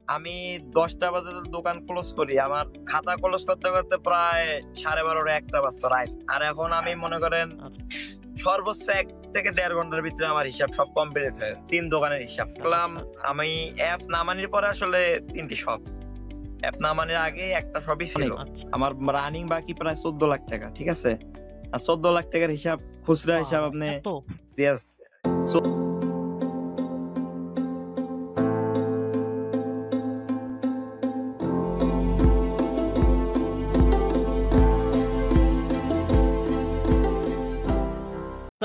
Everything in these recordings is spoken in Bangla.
আমি 10টা বাজে দোকান ক্লোজ করি। আমার খাতা ক্লোজ করতে করতে প্রায় 12:30 একটা বাজতো রাত। আর এখন আমি মনে করেন সর্বোচ্চ 1 থেকে 1.5 ঘন্টার ভিতরে আমার হিসাব সব কমপ্লিট হয়। 3 দোকানের হিসাব করলাম। আমি অ্যাপ নামানোর পরে আসলে 3টি শপ, অ্যাপ নামানোর আগে একটা শপই ছিল। আমার রানিং বাকি প্রায় 14 লাখ টাকা, ঠিক আছে। আর 14 লাখ টাকার হিসাব, খুচরা হিসাব আপনি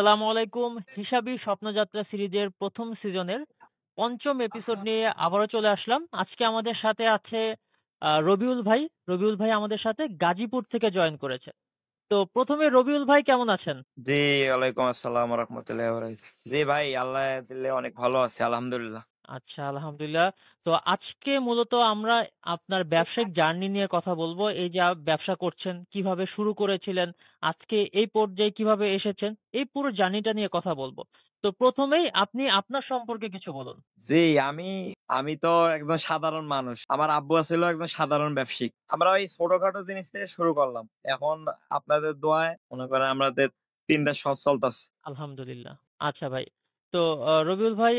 আসসালামু আলাইকুম। হিসাবী স্বপ্নযাত্রা সিরিজের প্রথম সিজনের ৫ম এপিসোড নিয়ে আবারও চলে আসলাম। আজকে আমাদের সাথে আছে রবিউল ভাই। রবিউল ভাই আমাদের সাথে গাজীপুর থেকে জয়েন করেছে। তো প্রথমে রবিউল ভাই কেমন আছেন? জি, ওয়ালাইকুম আসসালাম ওয়া রাহমাতুল্লাহি ওয়া বারাকাতুহু। জি ভাই, আল্লাহ দিলে অনেক ভালো আছি, আলহামদুলিল্লাহ। আচ্ছা, আলহামদুলিল্লাহ। তো আজকে মূলত আমরা আপনার ব্যবসায়িক জার্নি নিয়ে কথা বলবো। এই যে ব্যবসা করছেন, কিভাবে শুরু করেছিলেন, আজকে এই পর্যায়ে কিভাবে এসেছেন, এই পুরো জার্নিটা নিয়ে কথা বলবো। তো প্রথমেই আপনি আপনার সম্পর্কে কিছু বলুন। জি, আমি আমি তো একদম সাধারণ মানুষ। আমার আব্বু ছিল একজন সাধারণ ব্যবসায়িক। আমরা ওই ছোটখাটো জিনিস থেকে শুরু করলাম। এখন আপনাদের দোয়ায় মনে করেন আমাদের 3টা শপ চলতেছে। আলহামদুলিল্লাহ। আচ্ছা ভাই। তো রবিউল ভাই,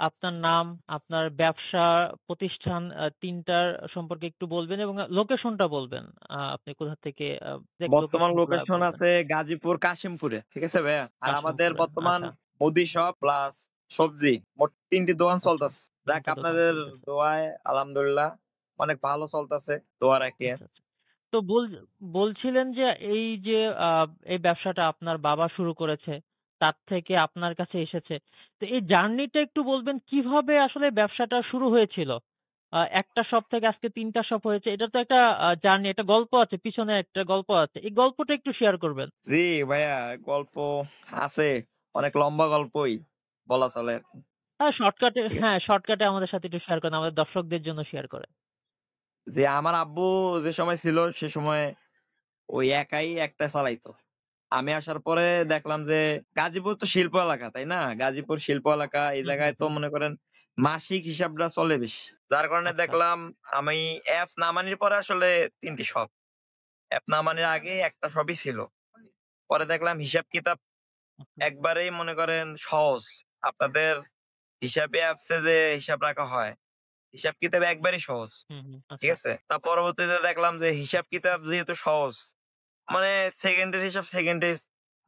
আপনার নাম, আপনার ব্যবসা প্রতিষ্ঠান ৩ টার সম্পর্কে একটু বলবেন এবং লোকেশনটা বলবেন। আপনি কোথা থেকে বর্তমান লোকেশনগুলা লোকেশন বলবেন। আছে গাজীপুর কাশিমপুরে, ঠিক আছে ভাইয়া। আর আমাদের কাশিমপুরে। বর্তমান আচ্ছা, মুদি শপ প্লাস সবজি, মোট 3টি দোকান আচ্ছা। চলতেছে। ৩ যাক, টা দোকান আপনাদের চলতেছে। দোয়ায় আলহামদুলিল্লাহ অনেক ভালো চলতেছে। দোয়া রাখিয়েন। আচ্ছা, আচ্ছা। তো বলছিলেন যে এই যে আ এই ব্যবসাটা আপনার বাবা শুরু করেছে, তার থেকে আপনার কাছে এসেছে। তো এই জার্নিটা একটু বলবেন কিভাবে আসলে ব্যবসাটা শুরু হয়েছিল? একটা শপ থেকে আজকে ৩ টা শপ হয়েছে। এটা তো একটা জার্নি, একটা গল্প আছে, পিছনে একটা গল্প আছে। এই গল্পটা একটু শেয়ার করবেন। জি ভাইয়া, গল্প আছে, অনেক লম্বা গল্পই বলা চলে। শর্টকাটে আমাদের সাথে একটু শেয়ার করেন। আমাদের দর্শকদের জন্য শেয়ার করেন। যে আমার আব্বু যে সময় ছিল সে সময় ওই একাই একটা চালাইতো। আমি আসার পরে দেখলাম যে গাজীপুর তো শিল্প এলাকা, তাই না? গাজীপুর শিল্প এলাকা, এই হুম, হুম, জায়গায় তো হুম। মনে করেন মাসিক হিসাবটা চলে বেশি। যার কারণে আচ্ছা। দেখলাম আমি অ্যাপ নামানোর পরে আসলে 3টি শপ, অ্যাপ নামানোর আগে একটা শপই ছিল। পরে দেখলাম হিসাব কিতাব আচ্ছা, আচ্ছা। একবারেই মনে করেন সহজ। আপনাদের হিসাবে অ্যাপসে যে হিসাব রাখা হয়, হিসাব কিতাব একবারই সহজ। হুম, হুম। ঠিক আচ্ছা। আছে? তার পরবর্তীতে দেখলাম যে হিসাব কিতাব যেহেতু সহজ, মানে সেকেন্ডের হিসাব সেকেন্ডে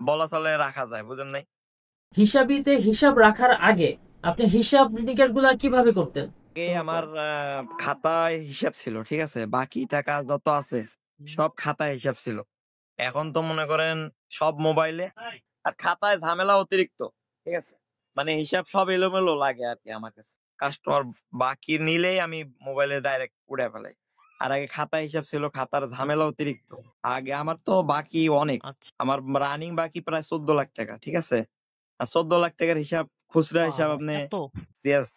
বলা চলে রাখা যায়, বুঝেন নাই? হিসাবিতে হিসাব রাখার আগে আপনি হিসাব নিকাশগুলা কিভাবে করতেন? আগে আমার খাতায় হিসাব ছিল, ঠিক আছে? বাকি টাকা যত আছে হুম। সব খাতায় হিসাব ছিল। এখন তো মনে করেন সব মোবাইলে। আর খাতায় ঝামেলা অতিরিক্ত, ঠিক আছে? মানে হিসাব সব এলোমেলো লাগে আরকি আমার কাছে। কাস্টমার বাকি নিলেই আমি মোবাইলে ডাইরেক্ট উড়ায় ফেলাই। আর আগে খাতায় হিসাব ছিল, খাতার ঝামেলা অতিরিক্ত। আগে আমার তো বাকি অনেক। আচ্ছা। আমার রানিং বাকি প্রায় 14 লাখ টাকা, ঠিক আছে? আর 14 লাখ টাকার হিসাব, খুচরা হিসাব বাবা! আপনি, এত? ইয়েস,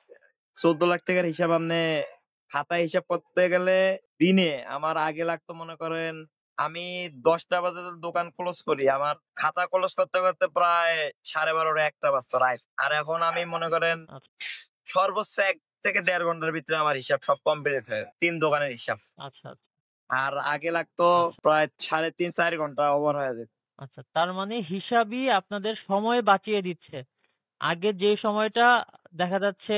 14 লাখ টাকার হিসাব আপনি খাতায় হিসাব করতে গেলে দিনে আমার আগে লাগতো মনে করেন, আমি 10টা বাজে দোকান ক্লোজ করি। আমার খাতা ক্লোজ করতে করতে প্রায় 12:30 একটা বাজতো রাত। আর এখন আমি মনে করেন আচ্ছা, সর্বোচ্চ 1 থেকে 1.5 ঘন্টার ভিতরে আমার হিসাব সব কমপ্লিট হয়। 3 দোকানের হিসাব। আচ্ছা, আচ্ছা, আর আগে লাগতো আচ্ছা, প্রায় 3.5-4 ঘন্টা ওভার হয়ে যেত। আচ্ছা। তার মানে হিসাবই আপনাদের সময় বাঁচিয়ে দিচ্ছে। আগে যে সময়টা দেখা যাচ্ছে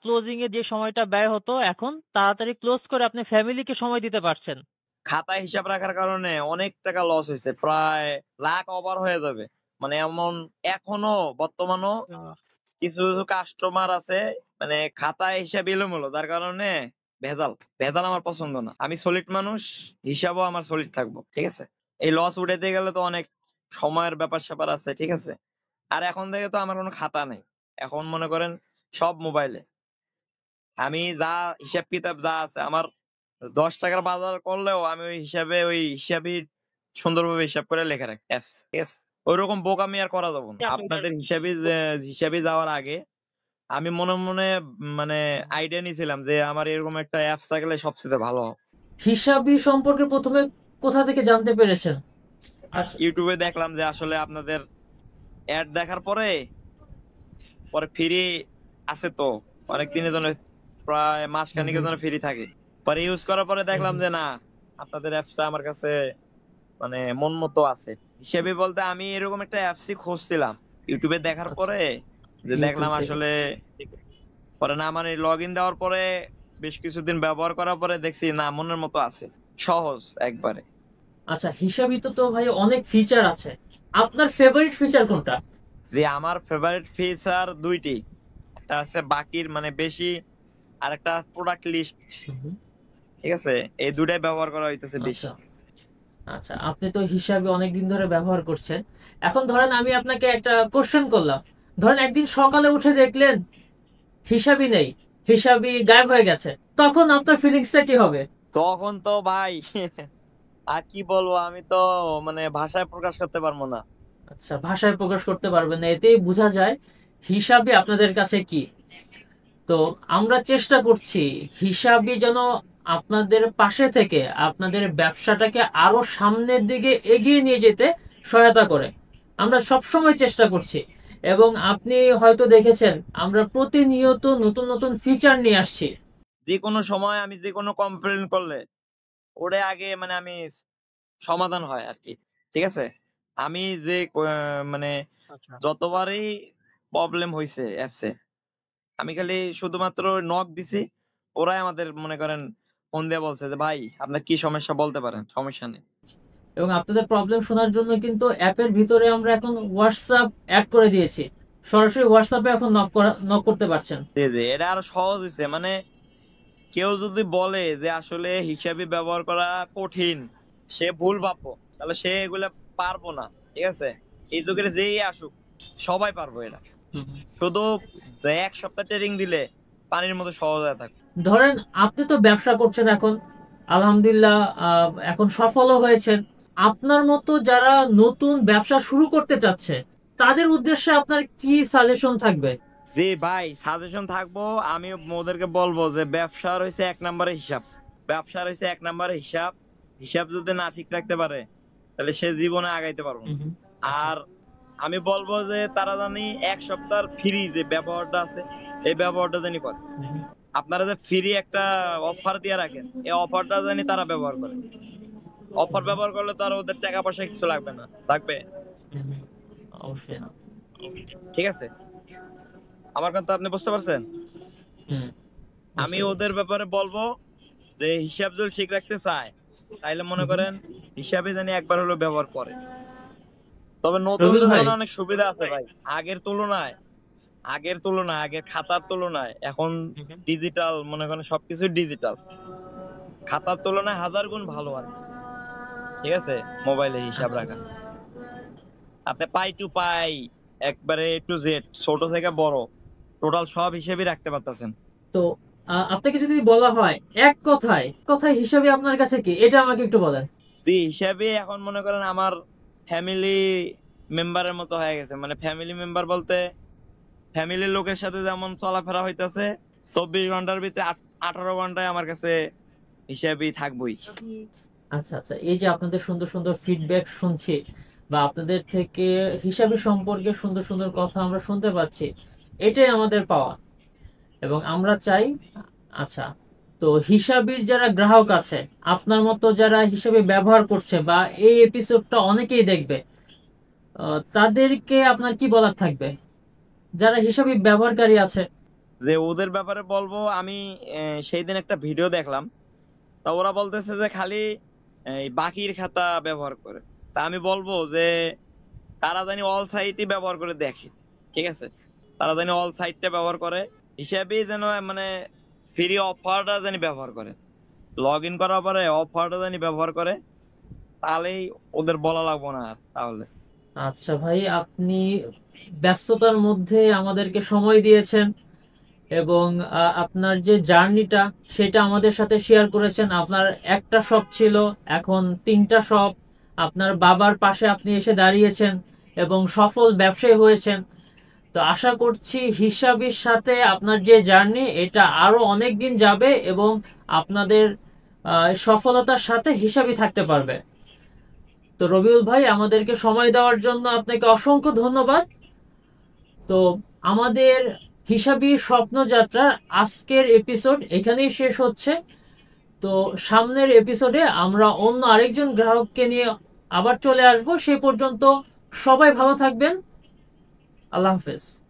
ক্লোজিং এ যে সময়টা ব্যয় হতো, এখন তাড়াতাড়ি ক্লোজ করে আপনি ফ্যামিলিকে সময় দিতে পারছেন। খাতায় হিসাব রাখার কারণে অনেক টাকা লস হইছে। প্রায় লাখ ওভার হয়ে যাবে। মানে এমন এখনো বর্তমানেও কিছু কাস্টমার আছে, মানে খাতায় হিসাব এলোমেলো, যার কারণে ভেজাল। ভেজাল আমার পছন্দ না। আমি সলিড মানুষ, হিসাবও আমার সলিড থাকবো। ঠিক আছে? এই লস উঠাইতে গেলে তো অনেক সময়ের ব্যাপার-স্যাপার আছে। ঠিক আছে? আর এখন থেকে তো আমার কোনো খাতা নেই। এখন মনে করেন সব মোবাইলে। আমি যা হিসাব কিতাব যা আছে আমার, ৳10 বাজার করলেও আমি ওই হিসাবে ওই হিসাবই সুন্দরভাবে হিসাব করে লিখে রাখি অ্যাপস। ঠিক আছে? ঐরকম বোকামি আর করা যাবে না। আপনি আপনাদের হিসাবে যাওয়ার আগে আমি মনে মানে আইডিয়া নিছিলাম যে আমার এরকম একটা অ্যাপস থাকলে সবচেয়ে ভালো হবে। হিসাবি সম্পর্কে প্রথমে কোথা থেকে জানতে পেরেছেন? আচ্ছা, ইউটিউবে দেখলাম যে আসলে আপনাদের অ্যাড দেখার পরে পরে ফ্রি আছে তো অনেক দিনের জন্য প্রায় হুম মাসখানেকের হুম জন্য ফ্রি থাকে। পরে ইউজ করার পরে দেখলাম যে না, আপনাদের অ্যাপসটা আমার কাছে মানে মন মতো আছে হিসেবে বলতে আমি এরকম একটা অ্যাপসই খুঁজছিলাম ইউটিউবে দেখার আচ্ছা, পরে, যে ইউটিউব দেখলাম থেকে। আসলে পরে না মানে লগ ইন দেওয়ার পরে বেশ কিছুদিন ব্যবহার করার পরে দেখছি না মনের মতো আছে, সহজ একবারে। আচ্ছা, হিসাবিত তো ভাই অনেক ফিচার আছে, আপনার ফেভারিট ফিচার কোনটা? যে আমার ফেভারিট ফিচার দুইটি, একটা আছে বাকির মানে বেশি, আর একটা প্রোডাক্ট লিস্ট। হুম, ঠিক আছে, এই দুটাই ব্যবহার করা হইতেছে আচ্ছা বেশি। আচ্ছা, আপনি তো হিসাবে অনেকদিন ধরে ব্যবহার করছেন। এখন ধরেন আমি আপনাকে একটা কোশ্চেন করলাম, ধরেন একদিন সকালে উঠে দেখলেন হিসাবই নেই, হিসাবই গায়েব হয়ে গেছে, তখন আপনার ফিলিংসটা কি হবে? তখন তো ভাই আর কি বলবো, আমি তো মানে ভাষায় প্রকাশ করতে পারবো না। আচ্ছা, ভাষায় প্রকাশ করতে পারবেন না, এতেই বোঝা যায় হিসাবই আপনাদের কাছে কি। তো আমরা চেষ্টা করছি হিসাবই যেন আপনাদের পাশে থেকে আপনাদের ব্যবসাটাকে আরো সামনের দিকে এগিয়ে নিয়ে যেতে সহায়তা করে। আমরা সব সময় চেষ্টা করছি, এবং আপনি হয়তো দেখেছেন আমরা প্রতিনিয়ত নতুন নতুন ফিচার নিয়ে আসছি। যে কোনো সময় আমি যে কোনো কমপ্লেন করলে ওরে আগে মানে আমি সমাধান হয় আর কি। ঠিক আছে, আমি যে মানে আচ্ছা যতবারই প্রবলেম হয়েছে অ্যাপসে, আমি খালি শুধুমাত্র নক দিছি, ওরাই আমাদের মনে করেন ফোন দিয়ে বলছে যে ভাই আপনার কি সমস্যা বলতে পারেন, সমস্যা নেই। এবং আপনাদের প্রবলেম শোনার জন্য কিন্তু অ্যাপের ভিতরে আমরা এখন হোয়াটসঅ্যাপ অ্যাড করে দিয়েছি, সরাসরি হোয়াটসঅ্যাপে এখন নক করতে পারছেন। জি জি, এটা আরো সহজ হয়েছে। মানে কেউ যদি বলে যে আসলে হিসাবি ব্যবহার করা কঠিন, সে ভুল ভাববো, তাহলে সে এগুলা পারবো না। ঠিক আছে, এই যুগের যেই আসুক সবাই পারবো এটা, শুধু 1 সপ্তাহ ট্রেনিং দিলে পানির মতো সহজ হয়ে থাকবে। ধরেন আপনি তো ব্যবসা করছেন এখন, আলহামদুলিল্লাহ, এখন সফলও হয়েছেন। আপনার মতো যারা নতুন ব্যবসা শুরু করতে চাচ্ছে তাদের উদ্দেশ্যে আপনার কি সাজেশন থাকবে? জি ভাই, সাজেশন থাকবো, আমি ওদেরকে বলবো যে ব্যবসার হয়েছে 1 নম্বরে হিসাব, ব্যবসার হয়েছে 1 নম্বরে হিসাব। হিসাব যদি না ঠিক রাখতে পারে তাহলে সে জীবনে আগাইতে পারবো না। আচ্ছা। আর আমি বলবো যে তারা জানি 1 সপ্তাহ ফ্রি যে ব্যবহারটা আছে, এই ব্যবহারটা জানি করে। আপনারা যে ফ্রি একটা অফার দিয়ে রাখেন, এই অফারটা জানি তারা ব্যবহার করে। অফার ব্যবহার করলে তো আর ওদের টাকা পয়সা কিছু লাগবে না, লাগবে? অবশ্যই না। ঠিক আছে, আমার কথা আপনি বুঝতে পারছেন? হুম, আমি বুঝতে ওদের পেরেছি। ব্যাপারে বলবো যে হিসাব যদি ঠিক রাখতে চায় তাইলে মনে করেন হিসাবে জানি একবার হলো ব্যবহার করে। তবে রবিউল নতুনদের ভাই, জন্য অনেক সুবিধা আছে ভাই, আগের তুলনায়, আগের খাতার তুলনায় এখন ডিজিটাল, মনে করেন সবকিছু ডিজিটাল, খাতার তুলনায় 1000 গুণ ভালো আর কি। ঠিক আছে, মোবাইলে হিসাব আচ্ছা রাখা আচ্ছা। আপনি পাই টু পাই একবারে এ টু জেড, ছোট থেকে বড় টোটাল সব হিসেবে রাখতে পারতেছেন। তো আপনাকে যদি বলা হয় এক কথায় কথায় হিসাবে আপনার কাছে কি, এটা আমাকে একটু বলেন। জি, হিসাবে এখন মনে করেন আমার ফ্যামিলি মেম্বারের মতো হয়ে গেছে। মানে ফ্যামিলি মেম্বার বলতে ফ্যামিলির লোকের সাথে যেমন চলাফেরা হইতাছে, 24 ঘন্টার ভিতরে 18 ঘন্টায় আমার কাছে হিসাবই থাকবোই। আচ্ছা আচ্ছা, এই যে আপনাদের সুন্দর সুন্দর ফিডব্যাক শুনছি, বা আপনাদের থেকে হিসাবি সম্পর্কে সুন্দর সুন্দর কথা আমরা শুনতে পাচ্ছি, এটাই আমাদের পাওয়া। এবং আমরা চাই, আচ্ছা, তো হিসাবির যারা গ্রাহক আছে, আপনার মতো যারা হিসাবে ব্যবহার করছে বা এই এপিসোডটা অনেকেই দেখবে, তাদেরকে আপনার কি বলার থাকবে, যারা হিসাবি ব্যবহারকারী আছে? যে ওদের ব্যাপারে বলবো আমি, সেই দিন একটা ভিডিও দেখলাম, তা ওরা বলতেছে যে খালি এই বাকির খাতা ব্যবহার করে। তা আমি বলবো যে তারা জানি অল সাইটই ব্যবহার করে দেখে। ঠিক আছে, তারা জানি অল সাইটটা ব্যবহার করে, হিসাবেই যেন মানে ফ্রি অফারটা জানি ব্যবহার করে, লগ ইন করার পরে অফারটা জানি ব্যবহার করে, তাহলেই ওদের বলা লাগবো না আর তাহলে। আচ্ছা ভাই, আপনি ব্যস্ততার মধ্যে আমাদেরকে সময় দিয়েছেন, এবং আপনার যে জার্নিটা সেটা আমাদের সাথে শেয়ার করেছেন। আপনার একটা শপ ছিল, এখন 3টা শপ, আপনার বাবার পাশে আপনি এসে দাঁড়িয়েছেন এবং সফল ব্যবসায়ী হয়েছেন। তো আশা করছি হিসাবের সাথে আপনার যে জার্নি এটা আরো অনেক দিন যাবে, এবং আপনাদের সফলতার সাথে হিসাবই থাকতে পারবে। তো রবিউল ভাই, আমাদেরকে সময় দেওয়ার জন্য আপনাকে অসংখ্য ধন্যবাদ। তো আমাদের হিসাবী স্বপ্নযাত্রার আজকের এপিসোড এখানেই শেষ হচ্ছে। তো সামনের এপিসোডে আমরা অন্য আরেকজন গ্রাহককে নিয়ে আবার চলে আসবো। সে পর্যন্ত সবাই ভালো থাকবেন। আল্লাহ হাফেজ।